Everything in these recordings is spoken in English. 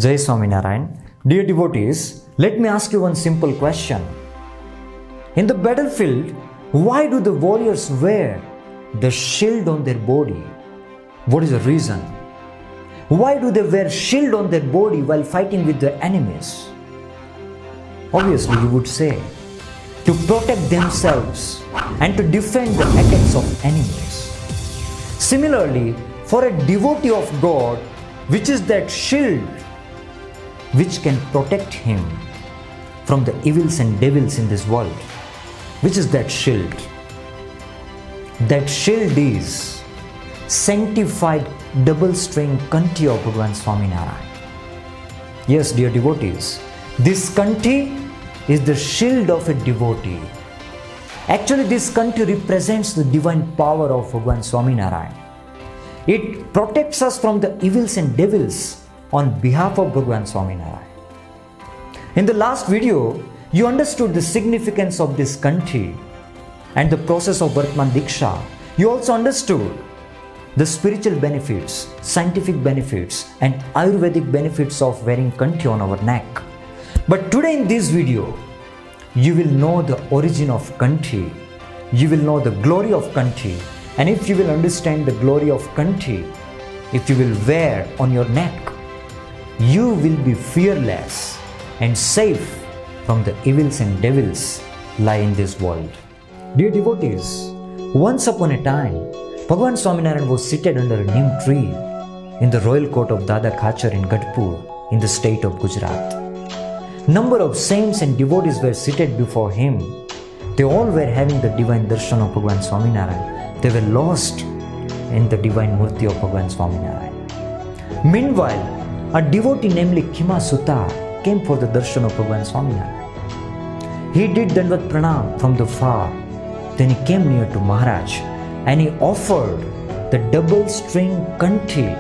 Jai Swaminarayan. Dear devotees, let me ask you one simple question. In the battlefield, why do the warriors wear the shield on their body? What is the reason? Why do they wear shield on their body while fighting with the enemies? Obviously, you would say, to protect themselves and to defend the attacks of enemies. Similarly, for a devotee of God, which is that shield which can protect him from the evils and devils in this world, which is that shield? That shield is sanctified double-string Kanthi of Bhagavan Swaminarayan. Yes, dear devotees, this Kanthi is the shield of a devotee. Actually, this Kanthi represents the divine power of Bhagavan Swaminarayan. It protects us from the evils and devils on behalf of Bhagavan Swaminarayan. In the last video, you understood the significance of this Kanthi and the process of Vartman Diksha. You also understood the spiritual benefits, scientific benefits, and Ayurvedic benefits of wearing Kanthi on our neck. But today in this video, you will know the origin of Kanthi, you will know the glory of Kanthi, and if you will understand the glory of Kanthi, if you will wear on your neck, you will be fearless and safe from the evils and devils lie in this world. Dear devotees, once upon a time, Bhagavan Swaminarayan was seated under a neem tree in the royal court of Dada Khachar in Gadpur in the state of Gujarat. Number of saints and devotees were seated before him. They all were having the divine darshan of Bhagavan Swaminarayan. They were lost in the divine murti of Bhagavan Swaminarayan. Meanwhile, a devotee namely Khima Sutta came for the darshan of Bhagavan Swaminarayan. He did Dandavat Pranam from the far. Then he came near to Maharaj and he offered the double-string Kanthi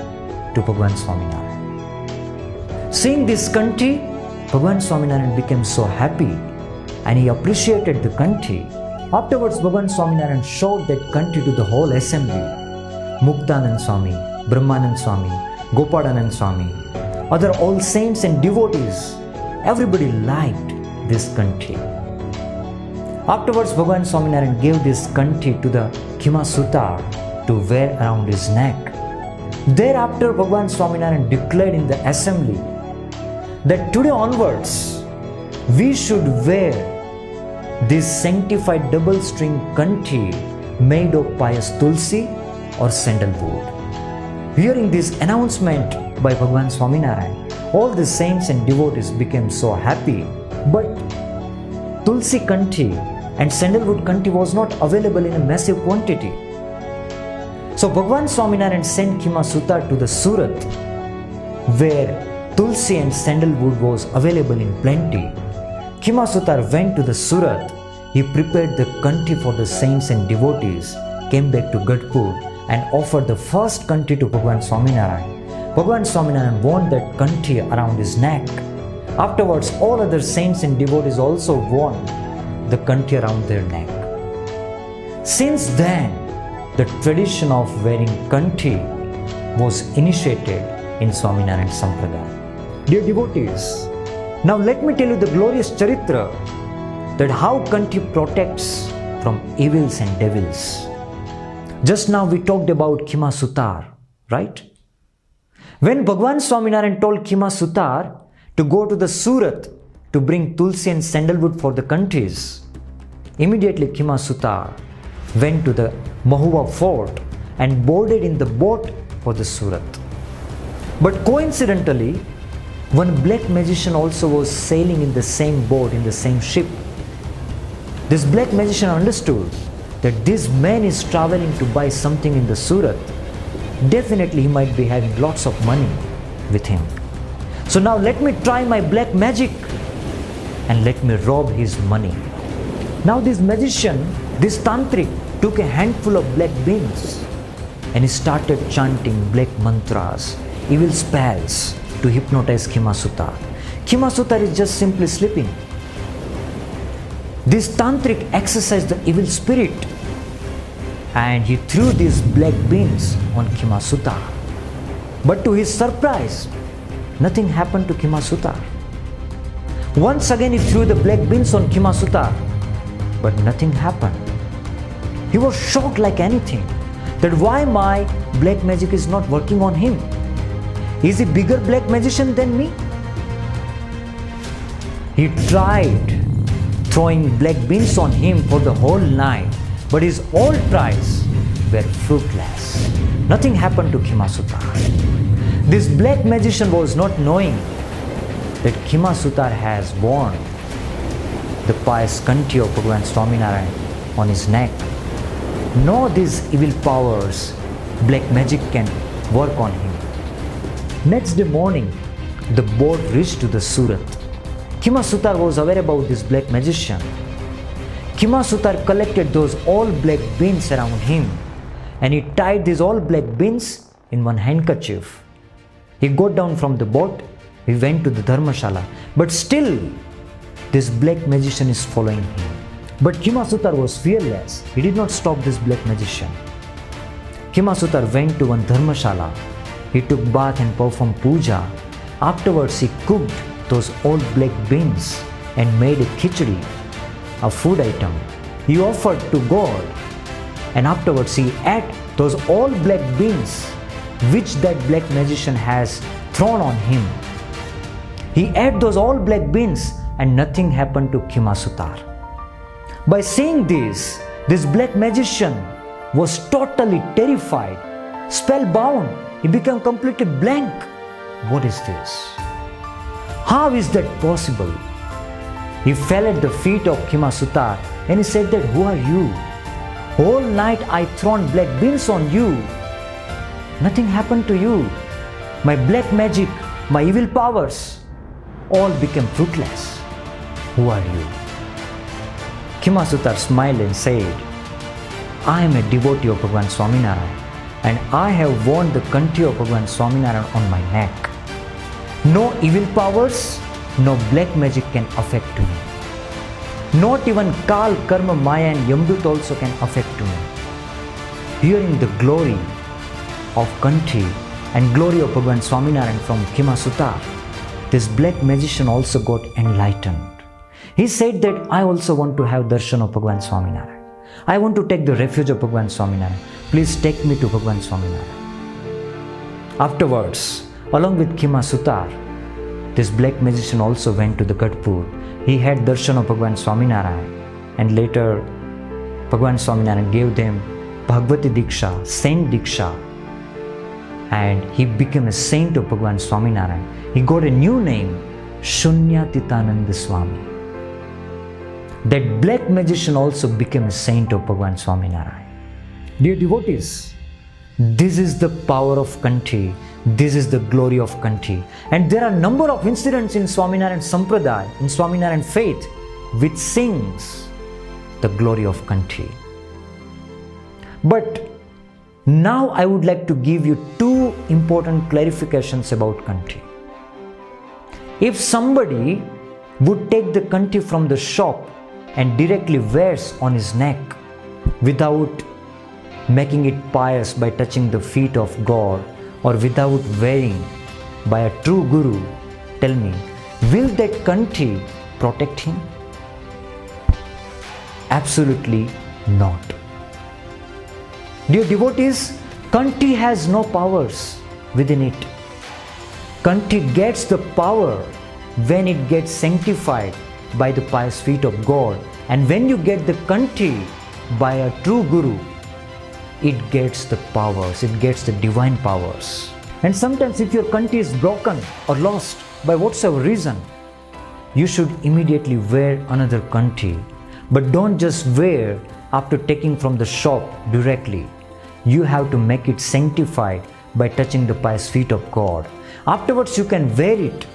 to Bhagavan Swaminarayan. Seeing this Kanthi, Bhagavan Swaminarayan became so happy and he appreciated the Kanthi. Afterwards, Bhagavan Swaminarayan showed that Kanthi to the whole assembly. Muktanand Swami, Brahmanand Swami, Gopalanand Swami, other all saints and devotees, everybody liked this Kanthi. Afterwards, Bhagavan Swaminarayan gave this Kanthi to the Khima Sutta to wear around his neck. Thereafter, Bhagavan Swaminarayan declared in the assembly that today onwards, we should wear this sanctified double-string Kanthi made of pious tulsi or sandalwood. Hearing this announcement by Bhagavan Swaminarayan, all the saints and devotees became so happy. But tulsi Kanthi and sandalwood Kanthi was not available in a massive quantity. So Bhagavan Swaminarayan sent Khima Sutta to the Surat, where tulsi and sandalwood was available in plenty. Khima Sutta went to the Surat. He prepared the Kanthi for the saints and devotees, came back to Gadpur and offered the first Kanthi to Bhagavan Swaminarayan. Bhagavan Swaminarayan worn that Kanthi around his neck. Afterwards, all other saints and devotees also worn the Kanthi around their neck. Since then, the tradition of wearing Kanthi was initiated in Swaminarayan Sampradaya. Dear devotees, now let me tell you the glorious charitra that how Kanthi protects from evils and devils. Just now we talked about Khima Sutta, right? When Bhagavan Swaminarayan told Khima Sutta to go to the Surat to bring tulsi and sandalwood for the Kanthis, immediately Khima Sutta went to the Mahuwa fort and boarded in the boat for the Surat. But coincidentally, one black magician also was sailing in the same boat, in the same ship. This black magician understood that this man is traveling to buy something in the Surat. Definitely he might be having lots of money with him. So now let me try my black magic and let me rob his money. Now this magician, this tantric, took a handful of black beans and he started chanting black mantras, evil spells to hypnotize Khima Sutta. Khima Sutta is just simply sleeping. This tantric exorcised the evil spirit and he threw these black beans on Khima Sutta. But to his surprise, nothing happened to Kimasutar. Once again he threw the black beans on Kimasutar, but nothing happened. He was shocked like anything that why my black magic is not working on him. Is he bigger black magician than me? He tried throwing black beans on him for the whole night, but his all tries were fruitless. Nothing happened to Kimasutar. This black magician was not knowing that Kimasutar has worn the pious Kanthi of Bhagavan Swaminarayan on his neck. Nor these evil powers, black magic can work on him. Next day morning, the boat reached to the Surat. Kimasutar was aware about this black magician. Kimasutar collected those all black beans around him and he tied these all black beans in one handkerchief. He got down from the boat, he went to the Dharmashala, but still this black magician is following him. But Kimasutar was fearless. He did not stop this black magician. Kimasutar went to one Dharmashala. He took bath and performed puja. Afterwards he cooked those old black beans and made a khichdi, a food item. He offered to God, and afterwards he ate those all black beans which that black magician has thrown on him. He ate those all black beans and nothing happened to Kimasutar. By saying this black magician was totally terrified, spellbound. He became completely blank. What is this? How is that possible? He fell at the feet of Kimasutar and he said that, who are you? Whole night I thrown black beans on you. Nothing happened to you. My black magic, my evil powers, all became fruitless. Who are you? Kimasutar smiled and said, I am a devotee of Bhagavan Swaminarayan and I have worn the Kanthi of Bhagavan Swaminarayan on my neck. No evil powers, no black magic can affect me. Not even Kal, Karma, Maya and Yamdut also can affect me. Hearing the glory of Kanthi and glory of Bhagavan Swaminarayan from Kimasutar, this black magician also got enlightened. He said that I also want to have darshan of Bhagavan Swaminarayan. I want to take the refuge of Bhagavan Swaminarayan. Please take me to Bhagavan Swaminarayan. Afterwards, along with Kimasutar, this black magician also went to the Gadpur. He had darshan of Bhagavan Swaminarayan, and later Bhagavan Swaminarayan gave them Bhagavati Diksha, Saint Diksha, and he became a saint of Bhagavan Swaminarayan. He got a new name, Shunyatitananda Swami. That black magician also became a saint of Bhagavan Swaminarayan. Dear devotees, this is the power of Kanthi. This is the glory of Kanthi. And there are a number of incidents in Swaminarayan Sampradaya, in Swaminarayan Faith, which sings the glory of Kanthi. But now I would like to give you two important clarifications about Kanthi. If somebody would take the Kanthi from the shop and directly wears on his neck without making it pious by touching the feet of God, or without wearing by a true Guru, tell me, will that Kanthi protect him? Absolutely not. Dear devotees, Kanthi has no powers within it. Kanthi gets the power when it gets sanctified by the pious feet of God. And when you get the Kanthi by a true Guru, it gets the powers, it gets the divine powers. And sometimes if your Kanthi is broken or lost by whatsoever reason, you should immediately wear another Kanthi. But don't just wear after taking from the shop directly. You have to make it sanctified by touching the pious feet of God. Afterwards you can wear it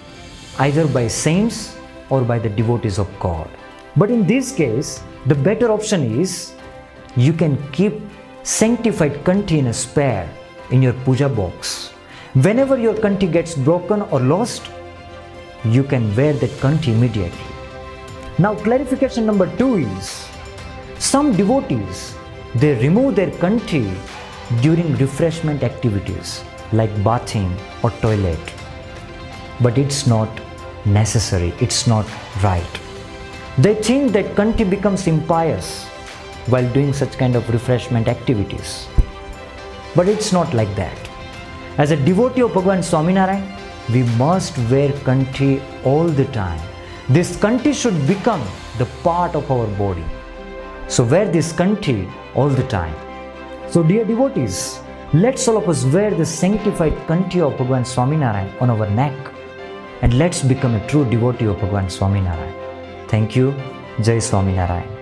either by saints or by the devotees of God. But in this case, the better option is you can keep sanctified Kanthi in a spare in your puja box. Whenever your Kanthi gets broken or lost, you can wear that Kanthi immediately. Now clarification number 2 is, some devotees, they remove their Kanthi during refreshment activities like bathing or toilet. but it's not necessary, it's not right. They think that Kanthi becomes impious while doing such kind of refreshment activities. But it's not like that. As a devotee of Bhagavan Swaminarayan, we must wear Kanthi all the time. This Kanthi should become the part of our body. So wear this Kanthi all the time. So dear devotees, let's all of us wear the sanctified Kanthi of Bhagavan Swaminarayan on our neck, and let's become a true devotee of Bhagavan Swaminarayan. Thank you. Jai Swaminarayan.